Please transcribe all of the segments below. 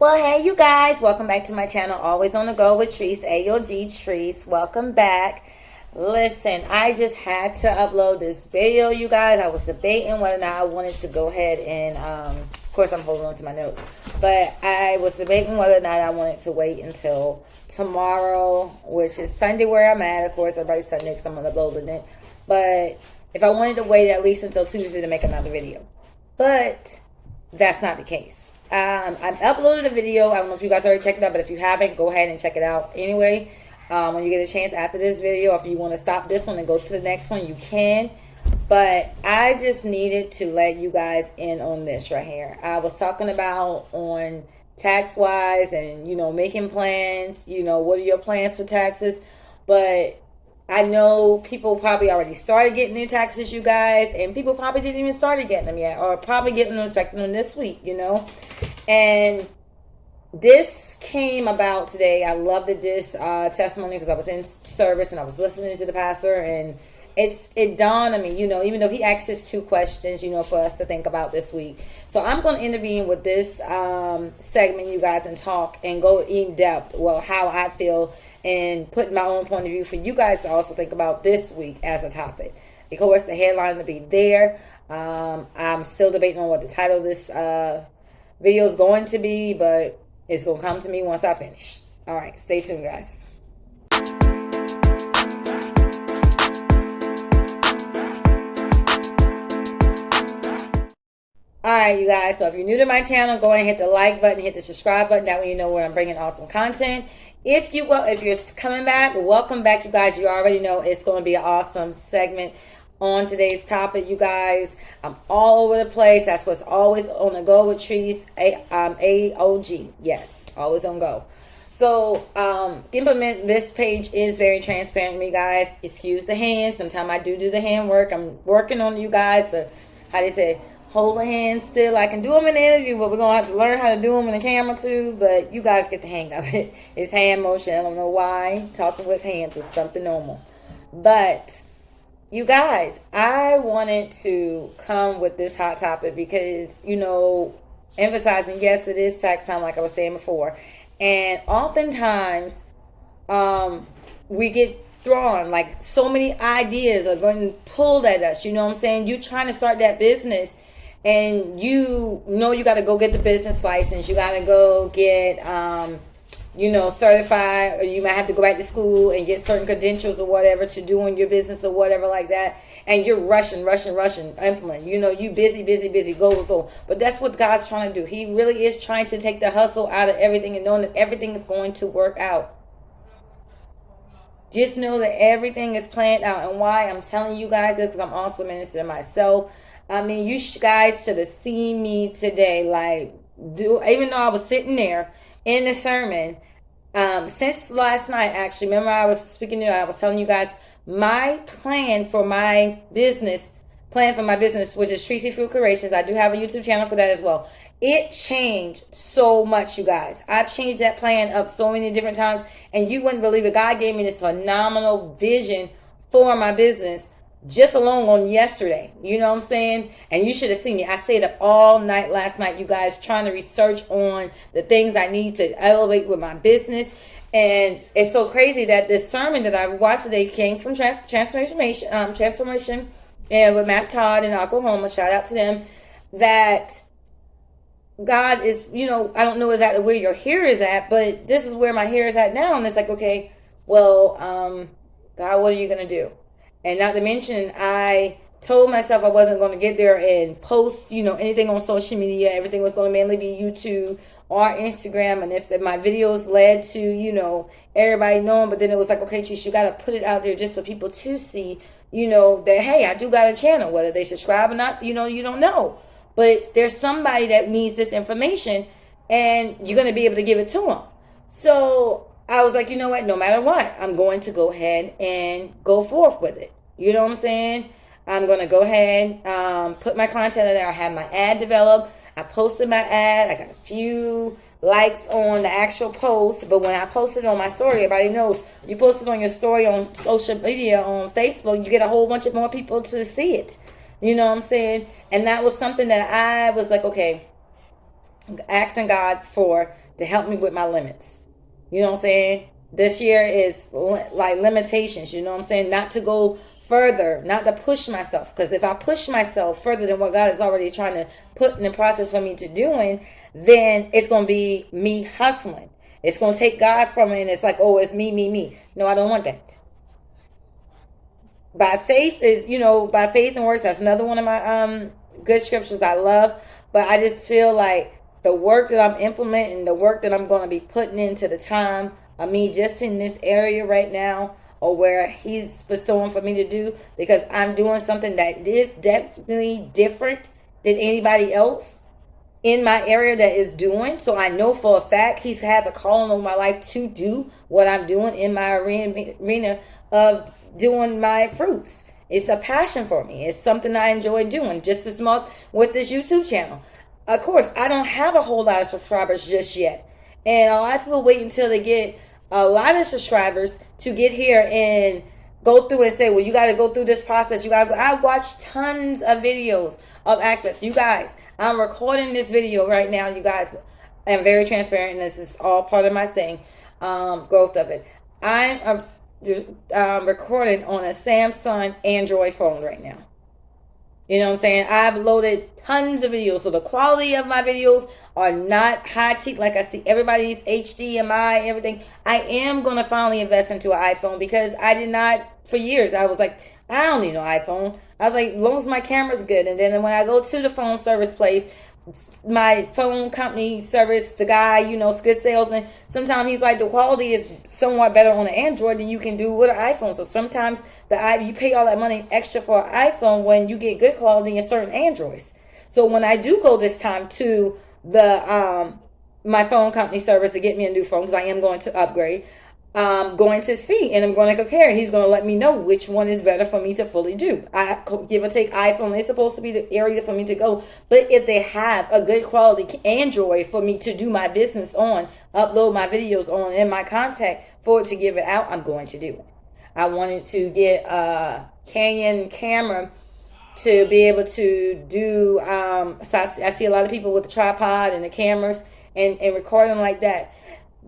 Well, hey, you guys, welcome back to my channel, Always on the Go with Treese, A.O.G. Treese. Welcome back. Listen, I just had to upload this video, you guys. I was debating whether or not I wanted to go ahead and, of course, I'm holding on to my notes, but I was debating whether or not I wanted to wait until tomorrow, which is Sunday where I'm at. Of course, everybody's Sunday because I'm uploading it, but if I wanted to wait at least until Tuesday to make another video, but that's not the case. I uploaded a video. I don't know if you guys already checked it out, but if you haven't, go ahead and check it out anyway. When you get a chance after this video, if you want to stop this one and go to the next one, you can. But I just needed to let you guys in on this right here. I was talking about on tax-wise and, making plans. What are your plans for taxes? But I know people probably already started getting their taxes, you guys, and people probably didn't even start getting them yet, or probably getting them, expecting them this week, And this came about today. I loved this testimony because I was in service and I was listening to the pastor, and it dawned on me, even though he asked us 2 questions, for us to think about this week. So I'm going to intervene with this segment, you guys, and talk and go in depth, how I feel, and put my own point of view for you guys to also think about this week as a topic. Of course, the headline will be there. I'm still debating on what the title of this video is going to be, but it's going to come to me once I finish. All right, stay tuned, guys. Alright, you guys, so if you're new to my channel, go ahead and hit the like button, hit the subscribe button. That way you know when I'm bringing awesome content. If you're coming back, welcome back, you guys. You already know it's going to be an awesome segment on today's topic, you guys. I'm all over the place. That's what's always on the go with Treese. A.O.G. Yes, always on go. So, implement this page is very transparent to me, guys. Excuse the hands. Sometimes I do the hand work. I'm working on you guys. How they say, hold the hands still. I can do them in the interview, but we're going to have to learn how to do them in the camera too. But you guys get the hang of it. It's hand motion. I don't know why. Talking with hands is something normal. But, you guys, I wanted to come with this hot topic because, emphasizing, yes, it is tax time, like I was saying before. And oftentimes, we get thrown, like so many ideas are going pulled at us. You know what I'm saying? You're trying to start that business, and you got to go get the business license. You got to go get, certified, or you might have to go back to school and get certain credentials or whatever to doing your business or whatever like that. And you're rushing, implement. You busy, go. But that's what God's trying to do. He really is trying to take the hustle out of everything and knowing that everything is going to work out. Just know that everything is planned out. And why I'm telling you guys this, because I'm also a minister myself. I mean, you guys should have seen me today. Even though I was sitting there in the sermon, since last night, actually, remember I was speaking to you, I was telling you guys my plan for my business, which is Treese Food Creations. I do have a YouTube channel for that as well. It changed so much, you guys. I've changed that plan up so many different times, and you wouldn't believe it. God gave me this phenomenal vision for my business just alone on yesterday. You know what I'm saying? And you should have seen me. I stayed up all night last night, you guys, trying to research on the things I need to elevate with my business. And it's so crazy that this sermon that I watched today came from Transformation and with Matt Todd in Oklahoma. Shout out to them. That God is, I don't know exactly where your hair is at, but this is where my hair is at now. And it's like, okay, well, God, what are you going to do? And not to mention, I told myself I wasn't going to get there and post, anything on social media. Everything was going to mainly be YouTube or Instagram. And if my videos led to, everybody knowing, but then it was like, okay, Trish, you got to put it out there just for people to see, that, hey, I do got a channel. Whether they subscribe or not, you don't know. But there's somebody that needs this information, and you're going to be able to give it to them. So I was like, you know what? No matter what, I'm going to go ahead and go forth with it. You know what I'm saying? I'm going to go ahead, put my content in there. I have my ad developed. I posted my ad. I got a few likes on the actual post. But when I posted it on my story, everybody knows you post it on your story on social media, on Facebook, you get a whole bunch of more people to see it. You know what I'm saying? And that was something that I was like, okay, asking God for to help me with my limits. You know what I'm saying? This year is like limitations. You know what I'm saying? Not to go further, not to push myself. Because if I push myself further than what God is already trying to put in the process for me to doing, then it's going to be me hustling. It's going to take God from it, and it's like, oh, it's me, me, me. No, I don't want that. By faith is, by faith and works. That's another one of my good scriptures I love. But I just feel like the work that I'm implementing, the work that I'm going to be putting into the time of me just in this area right now, or where he's bestowing for me to do, because I'm doing something that is definitely different than anybody else in my area that is doing. So I know for a fact he has a calling on my life to do what I'm doing in my arena of doing my fruits. It's a passion for me. It's something I enjoy doing. Just as much with this YouTube channel. Of course, I don't have a whole lot of subscribers just yet. And a lot of people wait until they get a lot of subscribers to get here and go through and say, well, you got to go through this process. I watched tons of videos of aspects. You guys, I'm recording this video right now. You guys, I'm very transparent, and this is all part of my thing, growth of it. I'm recording on a Samsung Android phone right now. You know what I'm saying? I've loaded tons of videos. So the quality of my videos are not high tech like I see everybody's HDMI, everything. I am going to finally invest into an iPhone, because I did not, for years, I was like, I don't need no iPhone. I was like, as long as my camera's good. And then when I go to the phone service place, my phone company service, the guy, good salesman, sometimes he's like, the quality is somewhat better on an Android than you can do with an iPhone. So sometimes you pay all that money extra for an iPhone when you get good quality in certain Androids. So when I do go this time to the my phone company service to get me a new phone, because I am going to upgrade, I'm going to see, and I'm going to compare, and he's going to let me know which one is better for me to fully do. I give or take, iPhone is supposed to be the area for me to go, but if they have a good quality Android for me to do my business on, upload my videos on, and my contact for it to give it out, I'm going to do it. I wanted to get a Canon camera to be able to do, so I see a lot of people with the tripod and the cameras and recording like that.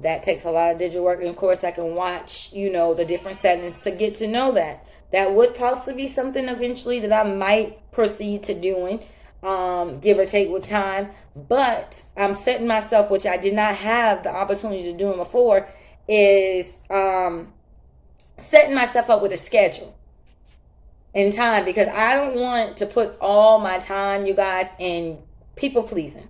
That takes a lot of digital work. And of course, I can watch, the different settings to get to know that. That would possibly be something eventually that I might proceed to doing, give or take with time. But I'm setting myself, which I did not have the opportunity to do before, is setting myself up with a schedule in time. Because I don't want to put all my time, you guys, in people pleasing.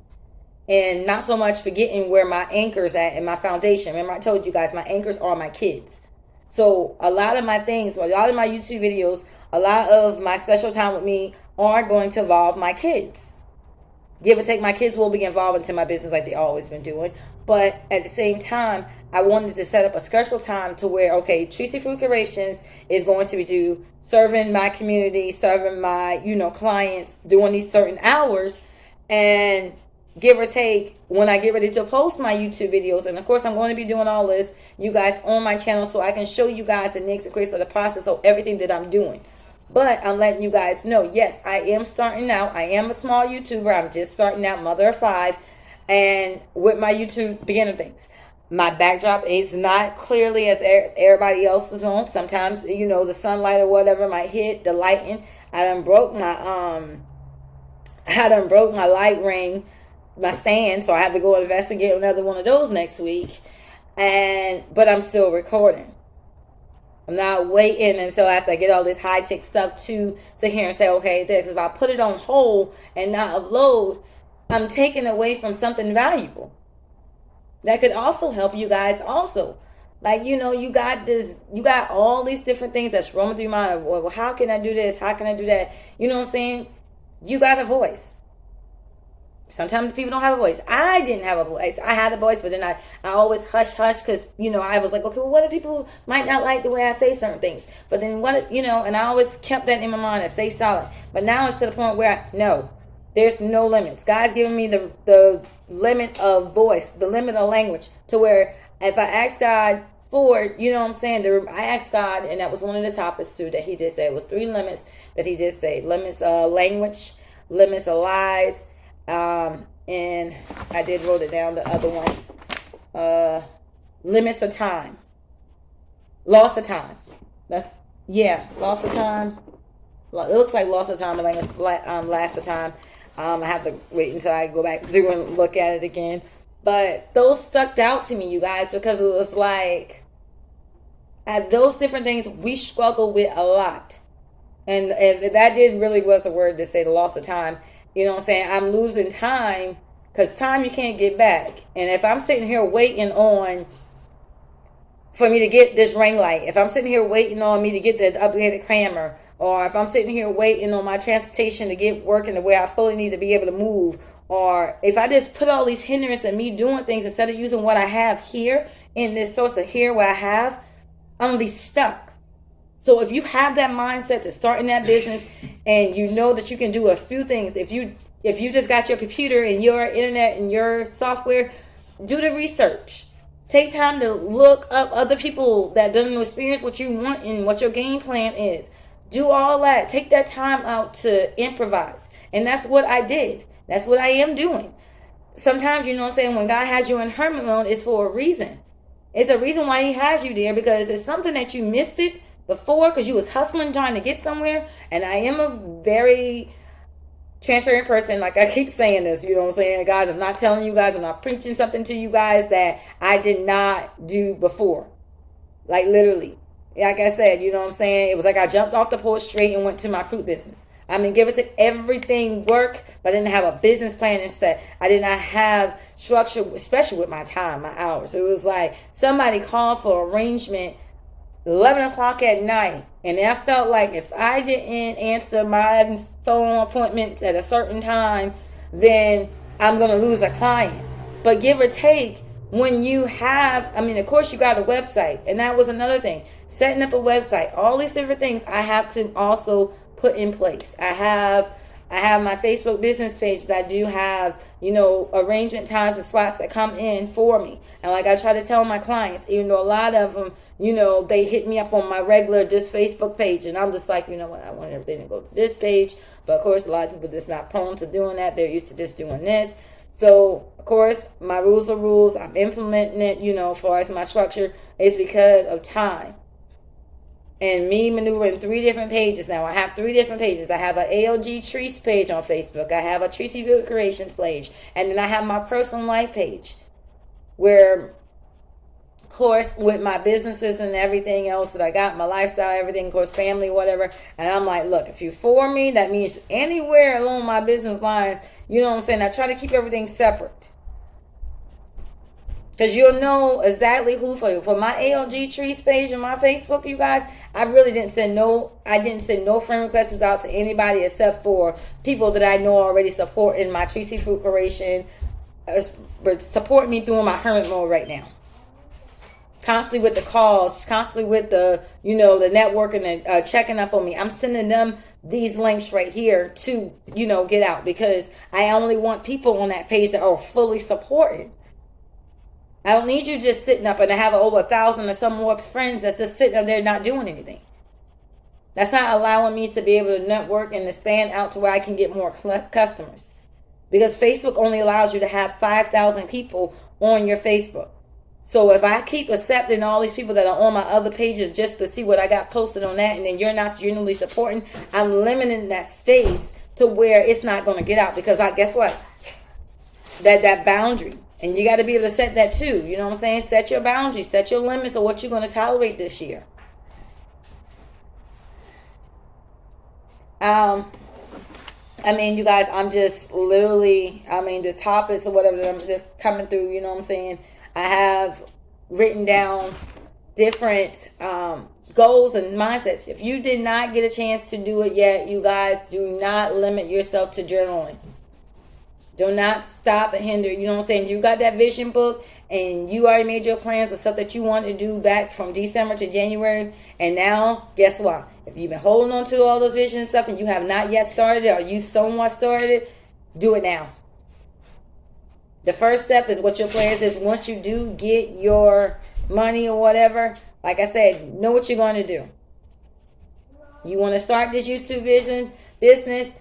And not so much forgetting where my anchor's at and my foundation. Remember, I told you guys, my anchors are my kids. So a lot of my things, a lot of my YouTube videos, a lot of my special time with me are going to involve my kids. Give or take, my kids will be involved into my business like they always been doing. But at the same time, I wanted to set up a special time to where, okay, Tracy Food Curations is going to be serving my community, serving my, clients, doing these certain hours. And give or take, when I get ready to post my YouTube videos, and of course I'm going to be doing all this, you guys, on my channel, so I can show you guys the next increase of the process of everything that I'm doing. But I'm letting you guys know, yes, I am starting out. I am a small YouTuber. I'm just starting out, mother of 5, and with my YouTube beginner things. My backdrop is not clearly as everybody else is on. Sometimes, the sunlight or whatever might hit the lighting. I done broke my light ring, my stand, so I have to go investigate another one of those next week. But I'm still recording. I'm not waiting until after I get all this high tech stuff to sit here and say, okay, because if I put it on hold and not upload, I'm taking away from something valuable that could also help you guys also. Like, you got all these different things that's roaming through your mind. Well, how can I do this? How can I do that? You know what I'm saying? You got a voice. Sometimes people don't have a voice. I didn't have a voice. I had a voice, but then I always hush because, I was like, okay, well, what if people might not like the way I say certain things? But then and I always kept that in my mind and stay solid. But now it's to the point where, no, there's no limits. God's giving me the limit of voice, the limit of language, to where if I ask God for it, you know what I'm saying? I asked God, and that was one of the topics too that he just said. It was 3 limits that he just said. Limits of language, limits of lies, and I did wrote it down, the other one. Limits of time. Loss of time. Loss of time. It looks like loss of time. I think it's last of time. I have to wait until I go back through and look at it again. But those stuck out to me, you guys, because it was like, at those different things we struggle with a lot. And that did really was the word to say, the loss of time. You know what I'm saying? I'm losing time, because time you can't get back. And if I'm sitting here waiting on for me to get this ring light, if I'm sitting here waiting on me to get the upgraded camera, or if I'm sitting here waiting on my transportation to get working the way I fully need to be able to move, or if I just put all these hindrances in me doing things instead of using what I have here in this source of here where I have, I'm going to be stuck. So if you have that mindset to start in that business, and you know that you can do a few things, if you just got your computer and your internet and your software, do the research. Take time to look up other people that don't experience what you want and what your game plan is. Do all that. Take that time out to improvise. And that's what I did. That's what I am doing. Sometimes, you know what I'm saying, when God has you in hermit mode, it's for a reason. It's a reason why he has you there, because it's something that you missed it before because you was hustling trying to get somewhere. And I am a very transparent person. Like I keep saying this, you know what I'm saying, guys, I'm not telling you guys, I'm not preaching something to you guys that I did not do before. Like literally, like I said, you know what I'm saying, it was like I jumped off the porch straight and went to my fruit business. I mean, give it to everything work, but I didn't have a business plan and set. I did not have structure, especially with my time, my hours. It was like somebody called for arrangement 11 o'clock at night, and I felt like if I didn't answer my phone appointments at a certain time, then I'm going to lose a client. But give or take, when you have, I mean, of course you got a website, and that was another thing. Setting up a website, all these different things I have to also put in place. I have my Facebook business page that I do have, you know, arrangement times and slots that come in for me. And like I try to tell my clients, even though a lot of them, you know, they hit me up on my regular just Facebook page, and I'm just like, you know what, I want everything to go to this page. But of course, a lot of people just not prone to doing that. They're used to just doing this. So of course, my rules are rules. I'm implementing it, you know, as far as my structure is because of time. And me maneuvering 3 different pages now. I have 3 different pages. I have an A.O.G. Trees page on Facebook. I have a Tracy Field Creations page. And then I have my personal life page. Where, of course, with my businesses and everything else that I got, my lifestyle, everything, of course, family, whatever. And I'm like, look, if you for me, that means anywhere along my business lines, you know what I'm saying? I try to keep everything separate. Because you'll know exactly who for you. For my A.O.G. Trees page and my Facebook, you guys, I really didn't send no friend requests out to anybody except for people that I know already support in my Tree Seafood Creation, but support me through my hermit mode right now. Constantly with the calls, constantly with the, you know, the networking and checking up on me. I'm sending them these links right here to, you know, get out, because I only want people on that page that are fully supported. I don't need you just sitting up and I have over 1,000 or some more friends that's just sitting up there not doing anything. That's not allowing me to be able to network and expand out to where I can get more customers. Because Facebook only allows you to have 5,000 people on your Facebook. So if I keep accepting all these people that are on my other pages just to see what I got posted on that, and then you're not genuinely supporting, I'm limiting that space to where it's not going to get out. Because guess what? That boundary. And you got to be able to set that too. You know what I'm saying? Set your boundaries. Set your limits of what you're going to tolerate this year. I mean, you guys, I'm just literally, the topics or whatever that I'm just coming through, you know what I'm saying? I have written down different goals and mindsets. If you did not get a chance to do it yet, you guys, do not limit yourself to journaling. Do not stop and hinder. You know what I'm saying? You got that vision book and you already made your plans of stuff that you wanted to do back from December to January. And now, guess what? If you've been holding on to all those vision stuff and you have not yet started it, or you somewhat started it, do it now. The first step is what your plans is. Once you do get your money or whatever, like I said, know what you're going to do. You want to start this YouTube vision business.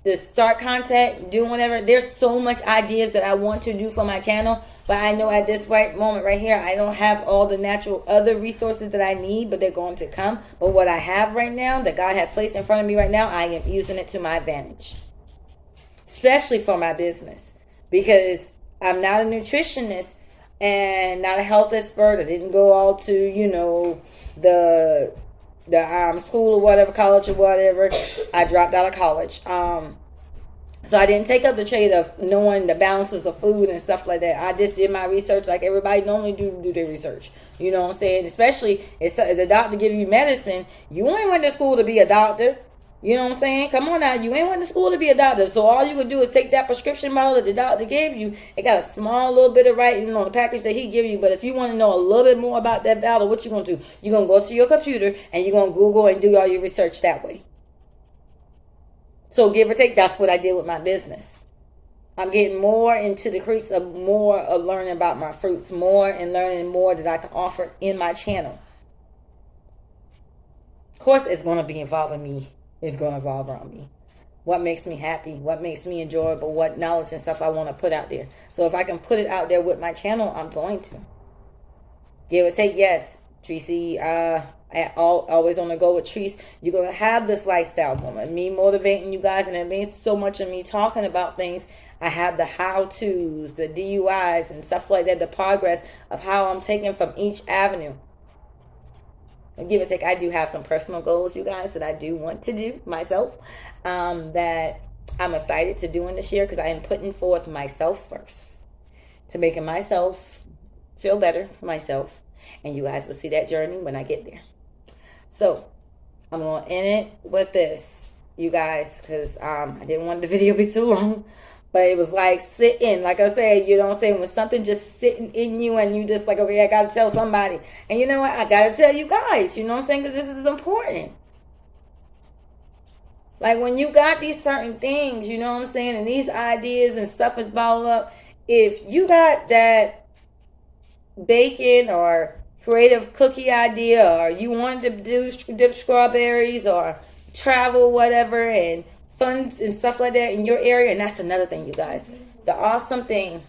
to start content, doing whatever. There's so much ideas that I want to do for my channel, but I know at this right moment right here, I don't have all the natural other resources that I need, but they're going to come. But what I have right now, that God has placed in front of me right now, I am using it to my advantage, especially for my business, because I'm not a nutritionist and not a health expert. I didn't go all to, the school or whatever, college or whatever. I dropped out of college. So I didn't take up the trade of knowing the balances of food and stuff like that. I just did my research like everybody normally do their research. You know what I'm saying? Especially if the doctor give you medicine, you ain't went to school to be a doctor. You know what I'm saying? Come on now. You ain't went to school to be a doctor. So all you could do is take that prescription bottle that the doctor gave you. It got a small little bit of writing on the package that he give you. But if you want to know a little bit more about that bottle, what you going to do? You're going to go to your computer and you're going to Google and do all your research that way. So give or take, that's what I did with my business. I'm getting more into the creeks of more of learning about my fruits, more and learning more that I can offer in my channel. Of course, it's going to be involving me. It's going to revolve around me. What makes me happy, what makes me enjoyable, what knowledge and stuff I want to put out there. So if I can put it out there with my channel, I'm going to. Give or take, yes. Tracy, always on the go with Trace. You're going to have this lifestyle woman. Me motivating you guys, and it means so much of me talking about things. I have the how-tos, the DUIs and stuff like that, the progress of how I'm taking from each avenue. And give or take, I do have some personal goals, you guys, that I do want to do myself, that I'm excited to do in this year, because I am putting forth myself first, to making myself feel better for myself. And you guys will see that journey when I get there. So I'm going to end it with this, you guys, because I didn't want the video to be too long. But it was like sitting, like I said, you know what I'm saying, when something just sitting in you and you just like, okay, I got to tell somebody. And you know what? I got to tell you guys, you know what I'm saying, because this is important. Like when you got these certain things, you know what I'm saying, and these ideas and stuff is bottled up, if you got that bacon or creative cookie idea, or you wanted to dip strawberries or travel whatever and funds and stuff like that in your area. And that's another thing, you guys, the awesome thing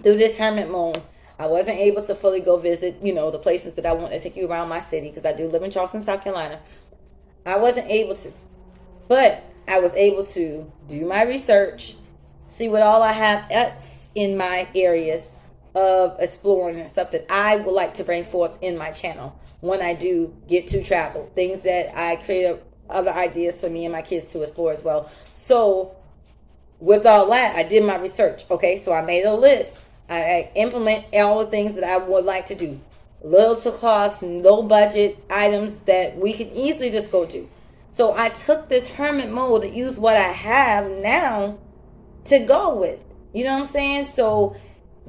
through this hermit moon, I wasn't able to fully go visit the places that I want to take you around my city, because I do live in Charleston, South Carolina. I wasn't able to, but I was able to do my research, see what all I have in my areas of exploring and stuff that I would like to bring forth in my channel when I do get to travel. Things that I create other ideas for me and my kids to explore as well. So with all that, I did my research. Okay, so I made a list. I implement all the things that I would like to do. Little to cost, low budget items that we can easily just go do. So I took this hermit mode to use what I have now to go with. You know what I'm saying? So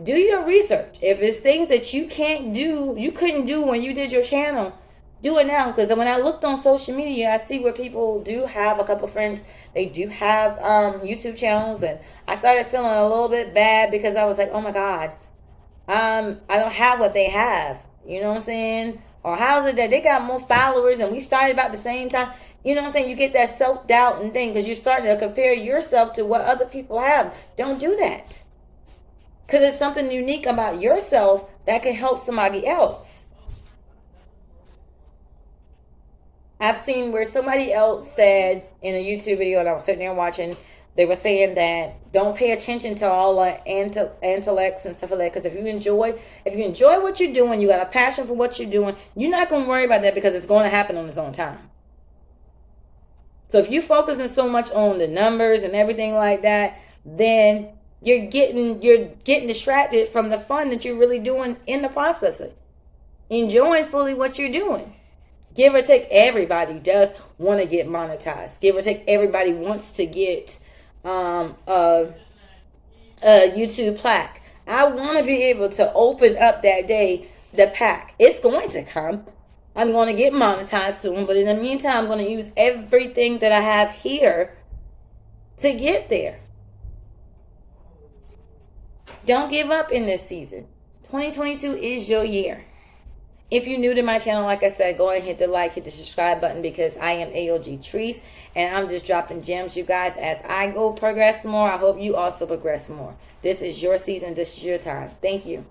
do your research. If it's things that you couldn't do when you did your channel, do it now. Because when I looked on social media, I see where people do have a couple friends. They do have YouTube channels, and I started feeling a little bit bad because I was like, oh my God, I don't have what they have. You know what I'm saying? Or how is it that they got more followers and we started about the same time? You know what I'm saying? You get that self-doubt and thing because you're starting to compare yourself to what other people have. Don't do that. Because it's something unique about yourself that can help somebody else. I've seen where somebody else said in a YouTube video, and I was sitting there watching, they were saying that don't pay attention to all the intellects and stuff like that. Because if you enjoy what you're doing, you got a passion for what you're doing, you're not going to worry about that because it's going to happen on its own time. So if you're focusing so much on the numbers and everything like that, then you're getting distracted from the fun that you're really doing in the process of enjoying fully what you're doing. Give or take, everybody does want to get monetized. Give or take, everybody wants to get a YouTube plaque. I want to be able to open up that day the pack. It's going to come. I'm going to get monetized soon, but in the meantime, I'm going to use everything that I have here to get there. Don't give up in this season. 2022 is your year. If you're new to my channel, like I said, go ahead and hit the like, hit the subscribe button, because I am A.O.G. Treese, and I'm just dropping gems, you guys, as I go progress more. I hope you also progress more. This is your season. This is your time. Thank you.